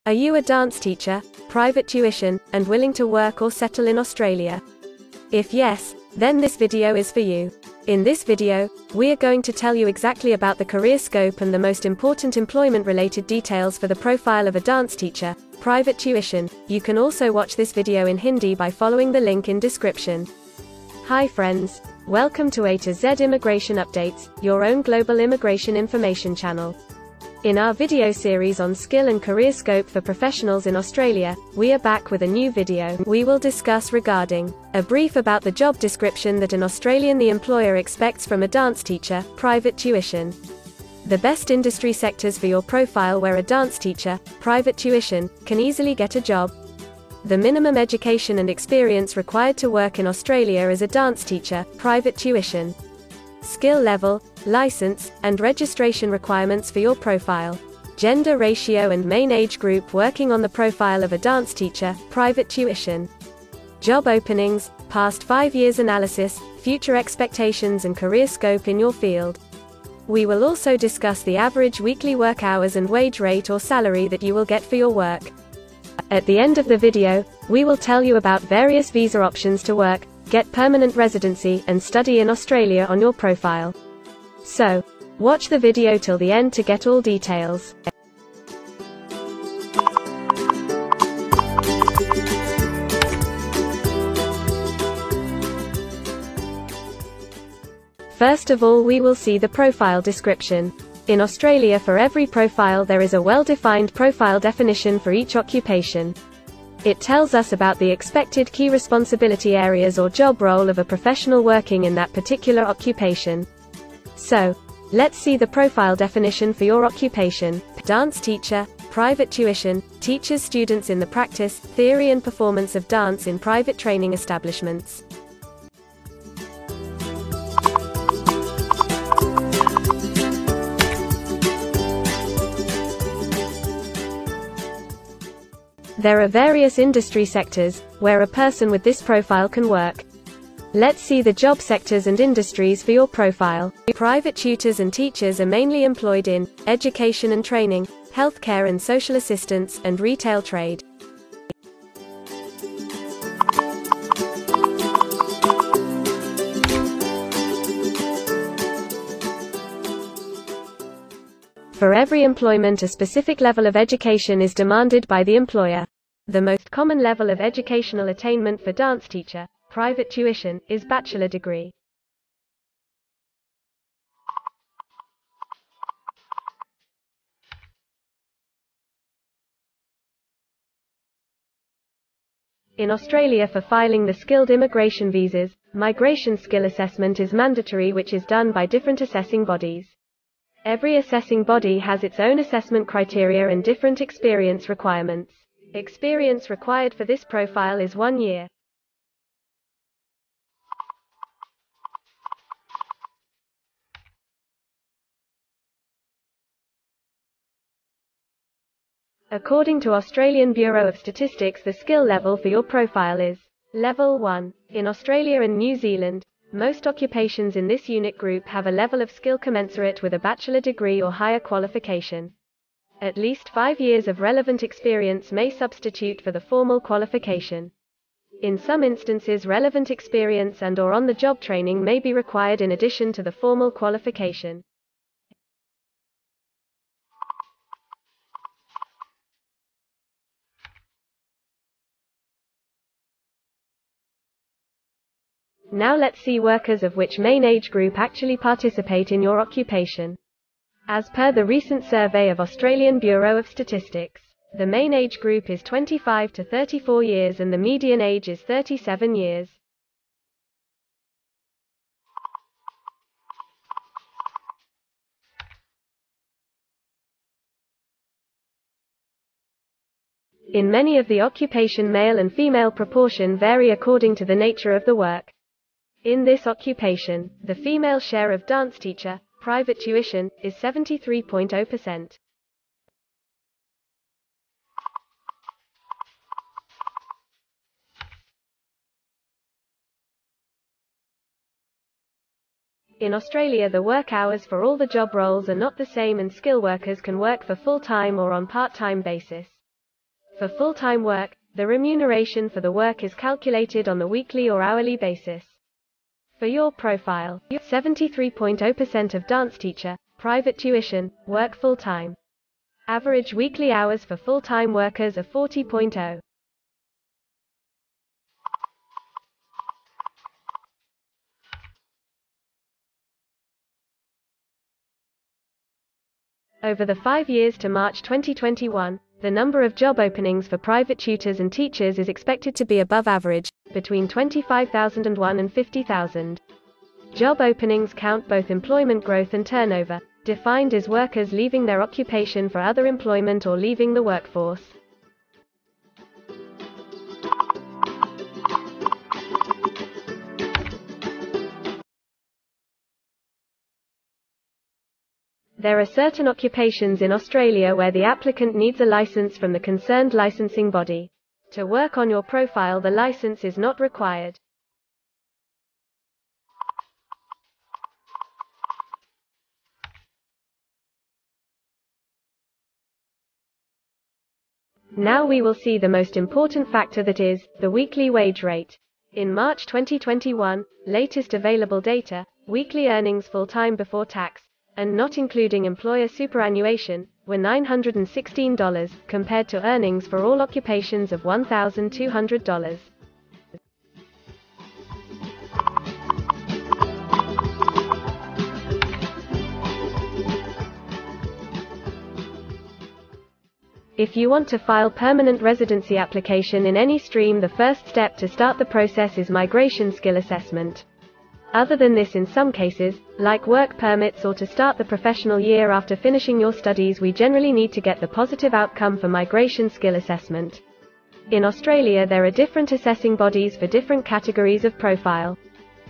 Are you a dance teacher, private tuition, and willing to work or settle in Australia? If yes, then this video is for you. In this video, we are going to tell you exactly about the career scope and the most important employment-related details for the profile of a dance teacher, private tuition. You can also watch this video in Hindi by following the link in description. Hi friends, welcome to A to Z Immigration Updates, your own global immigration information channel. In our video series on skill and career scope for professionals in Australia, we are back with a new video. We will discuss regarding a brief about the job description that an Australian the employer expects from a dance teacher, private tuition. The best industry sectors for your profile where a dance teacher, private tuition, can easily get a job. The minimum education and experience required to work in Australia as a dance teacher, private tuition. Skill level, license, and registration requirements for your profile. Gender ratio and main age group working on the profile of a dance teacher, private tuition. Job openings, past 5 years analysis, future expectations and career scope in your field. We will also discuss the average weekly work hours and wage rate or salary that you will get for your work. At the end of the video, we will tell you about various visa options to work, get permanent residency, and study in Australia on your profile. So, watch the video till the end to get all details. First of all, we will see the profile description. In Australia, for every profile there is a well-defined profile definition for each occupation. It tells us about the expected key responsibility areas or job role of a professional working in that particular occupation. So, let's see the profile definition for your occupation. Dance teacher, private tuition, teaches students in the practice, theory and performance of dance in private training establishments. There are various industry sectors where a person with this profile can work. Let's see the job sectors and industries for your profile. Private tutors and teachers are mainly employed in education and training, healthcare and social assistance, and retail trade. For every employment, a specific level of education is demanded by the employer. The most common level of educational attainment for dance teacher, private tuition, is bachelor degree. In Australia, for filing the skilled immigration visas, migration skill assessment is mandatory, which is done by different assessing bodies. Every assessing body has its own assessment criteria and different experience requirements. Experience required for this profile is 1 year. According to Australian Bureau of Statistics, the skill level for your profile is Level 1. In Australia and New Zealand, most occupations in this unit group have a level of skill commensurate with a bachelor degree or higher qualification. At least 5 years of relevant experience may substitute for the formal qualification. In some instances, relevant experience and/or on-the-job training may be required in addition to the formal qualification. Now let's see workers of which main age group actually participate in your occupation. As per the recent survey of Australian Bureau of Statistics, the main age group is 25 to 34 years and the median age is 37 years. In many of the occupation, male and female proportion vary according to the nature of the work. In this occupation, the female share of dance teacher, private tuition, is 73.0%. In Australia, the work hours for all the job roles are not the same and skill workers can work for full-time or on part-time basis. For full-time work, the remuneration for the work is calculated on the weekly or hourly basis. For your profile, 73.0% of dance teacher, private tuition, work full-time. Average weekly hours for full-time workers are 40.0. Over the 5 years to March 2021, the number of job openings for private tutors and teachers is expected to be above average, between 25,001 and 50,000. Job openings count both employment growth and turnover, defined as workers leaving their occupation for other employment or leaving the workforce. There are certain occupations in Australia where the applicant needs a license from the concerned licensing body. To work on your profile, the license is not required. Now we will see the most important factor, that is, the weekly wage rate. In March 2021, latest available data, weekly earnings full-time before tax, and not including employer superannuation, were $916, compared to earnings for all occupations of $1,200. If you want to file permanent residency application in any stream, the first step to start the process is migration skill assessment. Other than this, in some cases, like work permits or to start the professional year after finishing your studies, we generally need to get the positive outcome for migration skill assessment. In Australia, there are different assessing bodies for different categories of profile.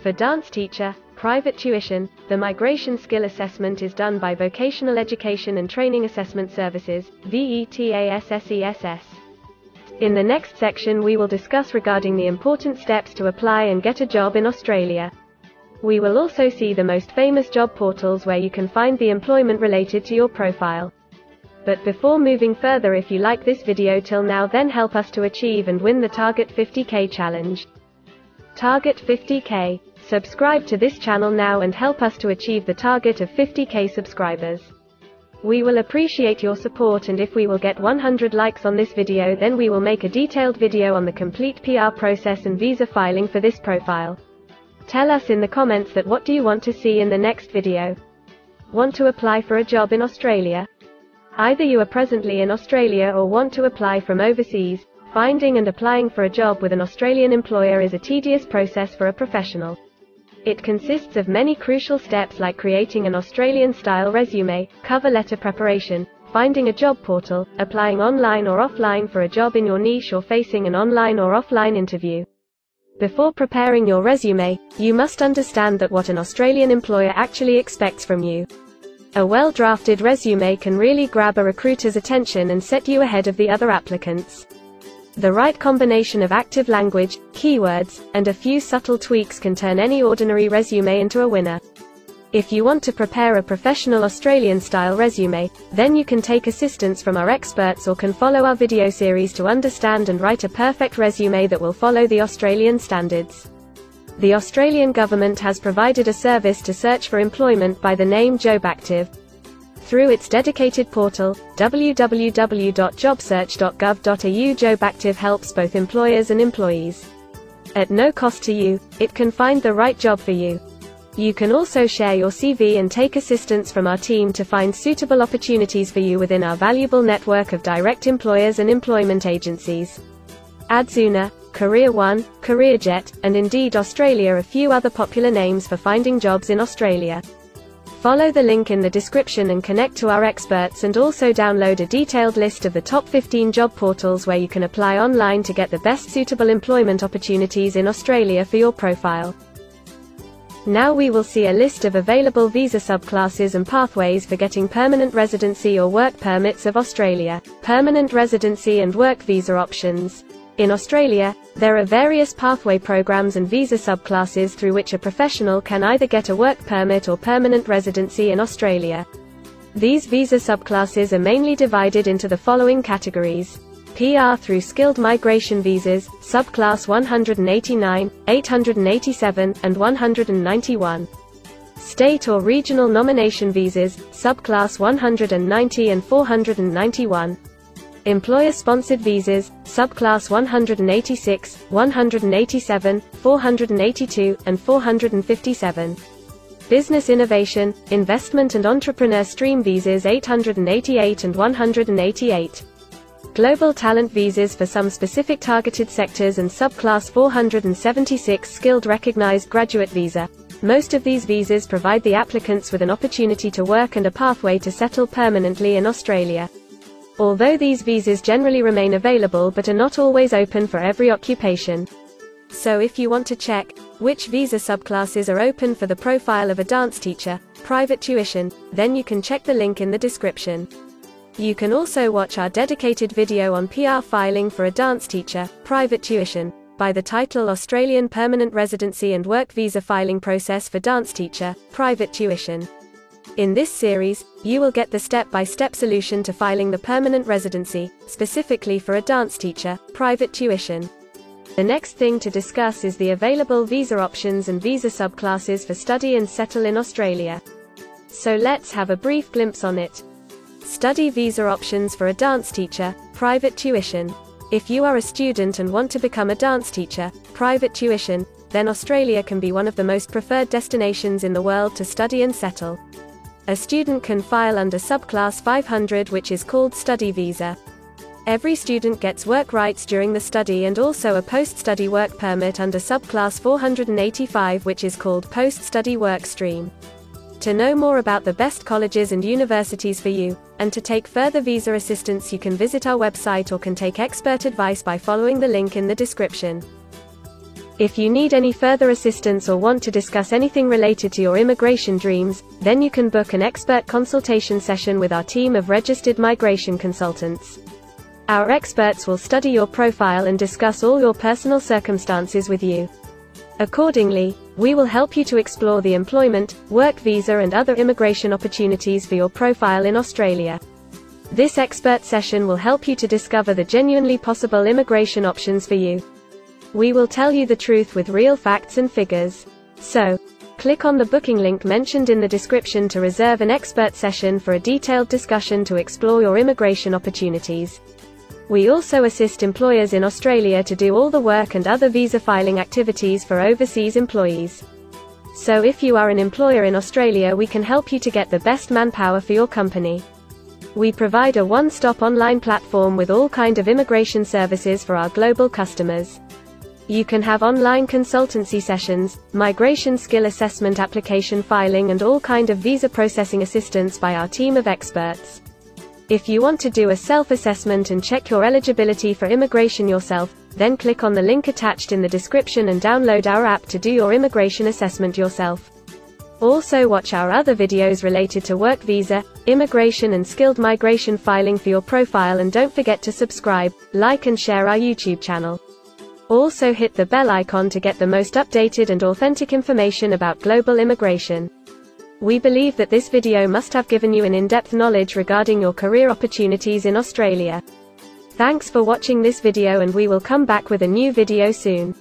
For dance teacher, private tuition, the migration skill assessment is done by Vocational Education and Training Assessment Services, VETASSESS. In the next section we will discuss regarding the important steps to apply and get a job in Australia. We will also see the most famous job portals where you can find the employment related to your profile. But before moving further, if you like this video till now, then help us to achieve and win the Target 50K challenge. Target 50K. Subscribe to this channel now and help us to achieve the target of 50K subscribers. We will appreciate your support, and if we will get 100 likes on this video, then we will make a detailed video on the complete PR process and visa filing for this profile. Tell us in the comments that what do you want to see in the next video. Want to apply for a job in Australia? Either you are presently in Australia or want to apply from overseas. Finding and applying for a job with an Australian employer is a tedious process for a professional. It consists of many crucial steps like creating an Australian-style resume, cover letter preparation, finding a job portal, applying online or offline for a job in your niche, or facing an online or offline interview. Before preparing your resume, you must understand that what an Australian employer actually expects from you. A well-drafted resume can really grab a recruiter's attention and set you ahead of the other applicants. The right combination of active language, keywords, and a few subtle tweaks can turn any ordinary resume into a winner. If you want to prepare a professional Australian-style resume, then you can take assistance from our experts or can follow our video series to understand and write a perfect resume that will follow the Australian standards. The Australian government has provided a service to search for employment by the name JobActive. Through its dedicated portal, www.jobsearch.gov.au, JobActive helps both employers and employees. At no cost to you, it can find the right job for you. You can also share your CV and take assistance from our team to find suitable opportunities for you within our valuable network of direct employers and employment agencies. Adzuna, Career One, CareerJet, and Indeed Australia are a few other popular names for finding jobs in Australia. Follow the link in the description and connect to our experts, and also download a detailed list of the top 15 job portals where you can apply online to get the best suitable employment opportunities in Australia for your profile. Now we will see a list of available visa subclasses and pathways for getting permanent residency or work permits of Australia. Permanent residency and work visa options. In Australia, there are various pathway programs and visa subclasses through which a professional can either get a work permit or permanent residency in Australia. These visa subclasses are mainly divided into the following categories. PR through skilled migration visas, subclass 189, 887, and 191. State or regional nomination visas, subclass 190 and 491. Employer-sponsored visas, subclass 186, 187, 482, and 457. Business innovation, investment and entrepreneur stream visas 888 and 188. Global talent visas for some specific targeted sectors and subclass 476 skilled recognized graduate visa. Most of these visas provide the applicants with an opportunity to work and a pathway to settle permanently in Australia. Although these visas generally remain available but are not always open for every occupation. So if you want to check which visa subclasses are open for the profile of a dance teacher, private tuition, then you can check the link in the description. You can also watch our dedicated video on PR filing for a dance teacher, private tuition, by the title Australian Permanent Residency and Work Visa Filing Process for Dance Teacher, Private Tuition. In this series, you will get the step-by-step solution to filing the permanent residency, specifically for a dance teacher, private tuition. The next thing to discuss is the available visa options and visa subclasses for study and settle in Australia. So let's have a brief glimpse on it. Study visa options for a dance teacher, private tuition. If you are a student and want to become a dance teacher, private tuition, then Australia can be one of the most preferred destinations in the world to study and settle. A student can file under subclass 500, which is called study visa. Every student gets work rights during the study and also a post-study work permit under subclass 485, which is called post-study work stream. To know more about the best colleges and universities for you, and to take further visa assistance, you can visit our website or can take expert advice by following the link in the description. If you need any further assistance or want to discuss anything related to your immigration dreams, then you can book an expert consultation session with our team of registered migration consultants. Our experts will study your profile and discuss all your personal circumstances with you. Accordingly, we will help you to explore the employment, work visa and other immigration opportunities for your profile in Australia. This expert session will help you to discover the genuinely possible immigration options for you. We will tell you the truth with real facts and figures. So, click on the booking link mentioned in the description to reserve an expert session for a detailed discussion to explore your immigration opportunities. We also assist employers in Australia to do all the work and other visa filing activities for overseas employees. So if you are an employer in Australia, we can help you to get the best manpower for your company. We provide a one-stop online platform with all kinds of immigration services for our global customers. You can have online consultancy sessions, migration skill assessment, application filing and all kind of visa processing assistance by our team of experts. If you want to do a self-assessment and check your eligibility for immigration yourself, then click on the link attached in the description and download our app to do your immigration assessment yourself. Also watch our other videos related to work visa, immigration and skilled migration filing for your profile, and don't forget to subscribe, like and share our YouTube channel. Also hit the bell icon to get the most updated and authentic information about global immigration. We believe that this video must have given you an in-depth knowledge regarding your career opportunities in Australia. Thanks for watching this video, and we will come back with a new video soon.